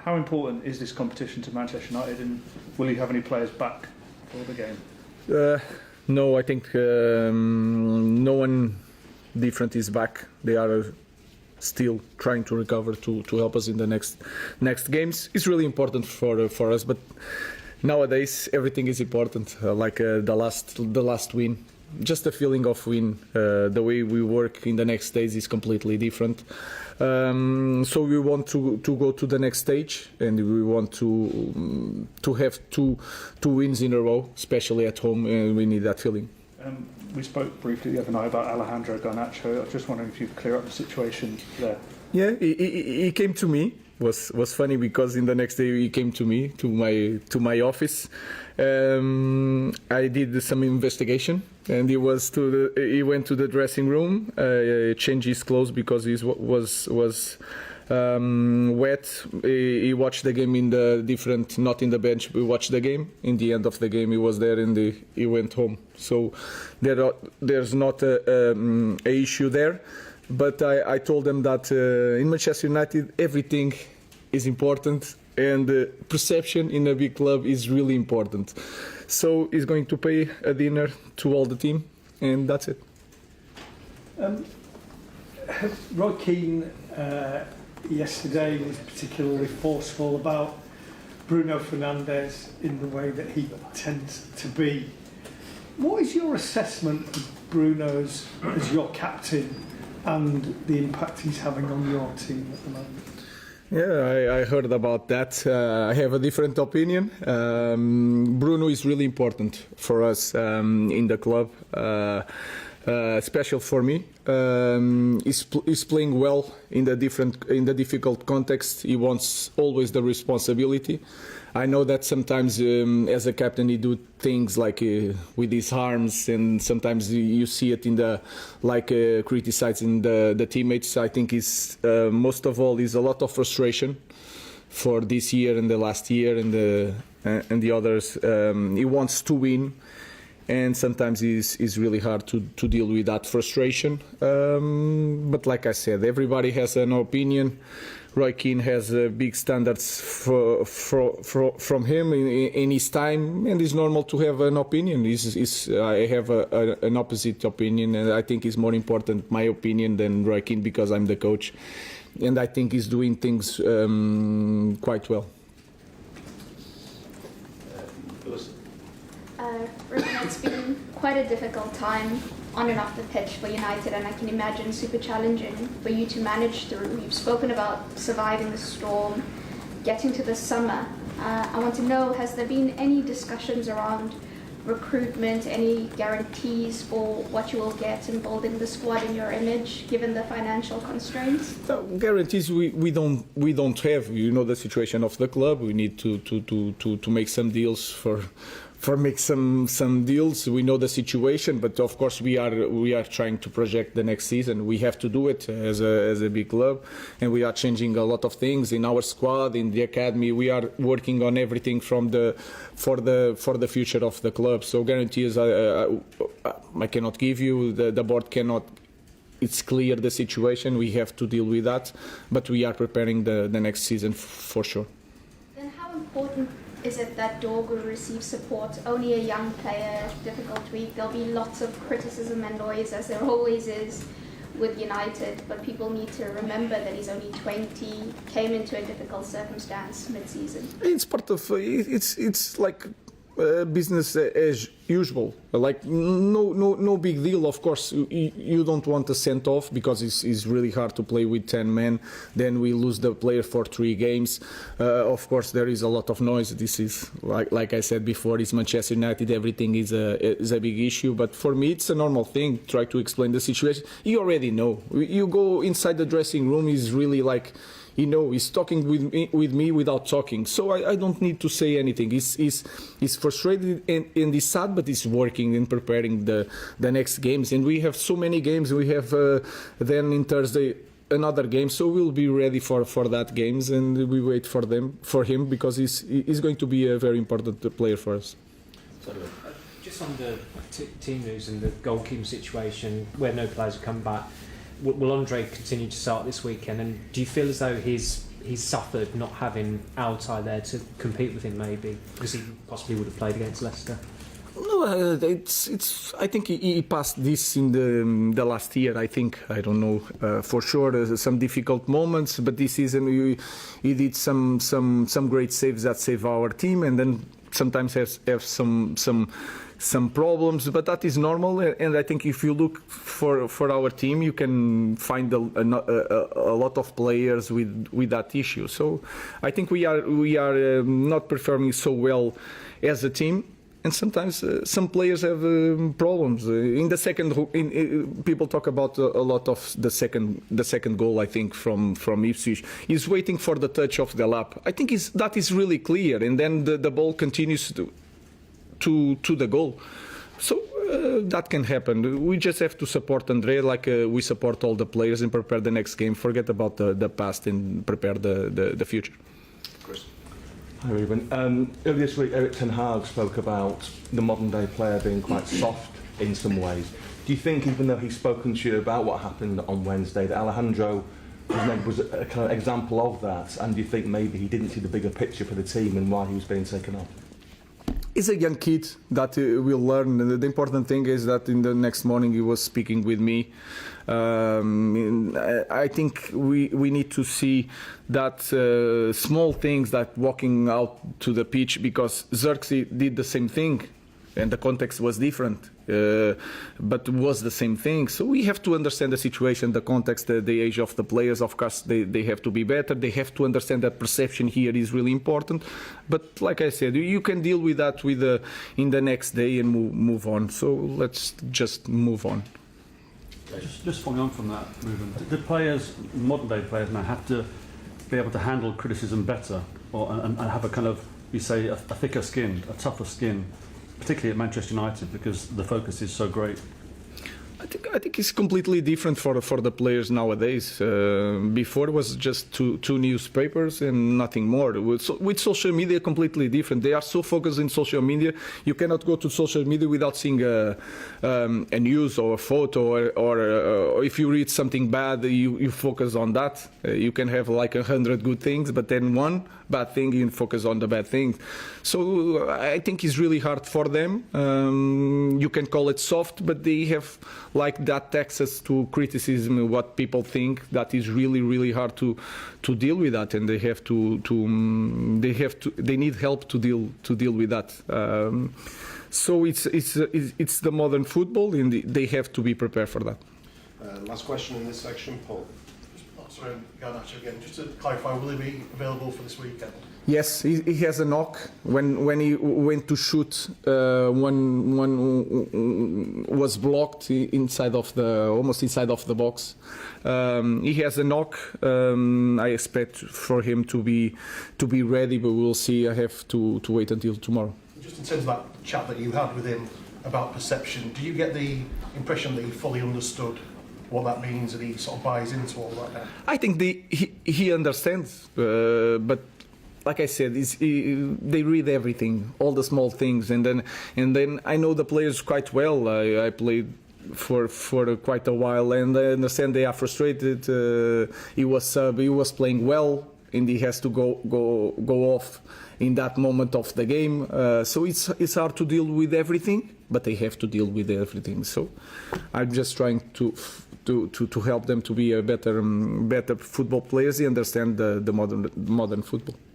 How important is this competition to Manchester United, and will you have any players back for the game? No, I think no one different is back. They are still trying to recover to help us in the next games. It's really important for us, but nowadays everything is important. The last win, just the feeling of win. The way we work in the next days is completely different. So we want to go to the next stage, and we want to have two wins in a row, especially at home, and we need that feeling. We spoke briefly the other night about Alejandro Garnacho. I was just wondering if you could clear up the situation there. Yeah, he came to me. Was funny because in the next day he came to me to my office. I did some investigation, and he went to the dressing room, changed his clothes because he was wet. He watched the game in the different, not in the bench. We watched the game. In the end of the game, he was there, and he went home. So there's not a issue there. But I told them that in Manchester United everything is important, and perception in a big club is really important. So he's going to pay a dinner to all the team, and that's it. Roy Keane yesterday was particularly forceful about Bruno Fernandes in the way that he tends to be. What is your assessment of Bruno as your captain and the impact he's having on your team at the moment? Yeah, I heard about that. I have a different opinion. Bruno is really important for us in the club, special for me. He's playing well in the difficult context. He wants always the responsibility. I know that sometimes as a captain he do things like with his arms, and sometimes you see it in the criticizing the teammates. I think it's most of all is a lot of frustration for this year and the last year and the others. He wants to win, and sometimes it's really hard to deal with that frustration. But like I said, everybody has an opinion. Roy Keane has big standards from him in his time, and it's normal to have an opinion. I have an opposite opinion, and I think it's more important, my opinion, than Roy Keane, because I'm the coach, and I think he's doing things quite well. Ruben, it's been quite a difficult time on and off the pitch for United, and I can imagine super challenging for you to manage through. You've spoken about surviving the storm, getting to the summer. I want to know, has there been any discussions around recruitment, any guarantees for what you will get in building the squad in your image, given the financial constraints? Guarantees we don't have. You know the situation of the club. We need to make some deals for make some deals. We know the situation, but of course we are trying to project the next season. We have to do it as a big club, and we are changing a lot of things in our squad, in the academy. We are working on everything for the future of the club. So guarantees I cannot give you. The board cannot. It's clear the situation. We have to deal with that, but we are preparing the next season for sure. Then how important is it that Dorgu receives support? Only a young player, difficult week. There'll be lots of criticism and noise, as there always is with United, but people need to remember that he's only 20, came into a difficult circumstance mid-season. It's part of it's like business as usual. Like no big deal. Of course, you don't want a sent off because it's really hard to play with 10 men. Then we lose the player for 3 games. Of course, there is a lot of noise. This is like I said before. It's Manchester United. Everything is a big issue. But for me, it's a normal thing. Try to explain the situation. You already know. You go inside the dressing room. Is really like. He's talking with me without talking. So I don't need to say anything. He's frustrated and he's sad, but he's working and preparing the next games. And we have so many games. We have then in Thursday another game. So we'll be ready for that games, and we wait for him because he's going to be a very important player for us. Just on the team news and the goalkeeping situation, where no players have come back, will Andre continue to start this weekend? And do you feel as though his he's suffered not having Altay there to compete with him, maybe because he possibly would have played against Leicester. No, it's. I think he passed this in the last year. I think I don't know for sure. Some difficult moments, but this season he did some great saves that save our team, and then sometimes have some problems. But that is normal. And I think if you look for our team, you can find a lot of players with that issue. So I think we are not performing so well as a team. And sometimes some players have problems. In the second, people talk about a lot of the second goal. I think from Ipswich, he's waiting for the touch of the lap. I think that is really clear, and then the ball continues to the goal. So that can happen. We just have to support Andre like we support all the players and prepare the next game. Forget about the past and prepare the future. Chris. Hi Ruben. Earlier this week Erik ten Hag spoke about the modern day player being quite soft in some ways. Do you think, even though he's spoken to you about what happened on Wednesday, that Alejandro was a kind of example of that, and do you think maybe he didn't see the bigger picture for the team and why he was being taken off? He's a young kid that will learn. The important thing is that in the next morning he was speaking with me. I think we need to see that small things, that walking out to the pitch, because Xerxes did the same thing and the context was different, but was the same thing. So we have to understand the situation, the context, the age of the players. Of course, they have to be better. They have to understand that perception here is really important. But like I said, you can deal with that in the next day and move on. So let's just move on. Just following on from that, Ruben, the players, modern day players now, have to be able to handle criticism better, and have a kind of, you say, a thicker skin, a tougher skin, particularly at Manchester United, because the focus is so great. I think it's completely different for the players nowadays. Before it was just two newspapers and nothing more. With social media, completely different. They are so focused in social media. You cannot go to social media without seeing a news or a photo, or if you read something bad, you focus on that. You can have like 100 good things, but then one bad thing, you focus on the bad things. So I think it's really hard for them. You can call it soft, but they have like that access to criticism, what people think, that is really, really hard to deal with that, and they need help to deal with that. So it's the modern football, and they have to be prepared for that. Last question in this section, Paul. Sorry, Garnacho again. Just to clarify, will he be available for this weekend? Yes, he has a knock. When he went to shoot, one was blocked almost inside of the box. He has a knock. I expect for him to be ready, but we'll see. I have to wait until tomorrow. Just in terms of that chat that you had with him about perception, do you get the impression that he fully understood what that means and he sort of buys into all that now? I think he understands, but like I said, they read everything, all the small things, and then I know the players quite well. I played for quite a while, and I understand they are frustrated. He was playing well, and he has to go off in that moment of the game. So it's hard to deal with everything, but they have to deal with everything. So I'm just trying to help them to be a better football players. They understand the modern football.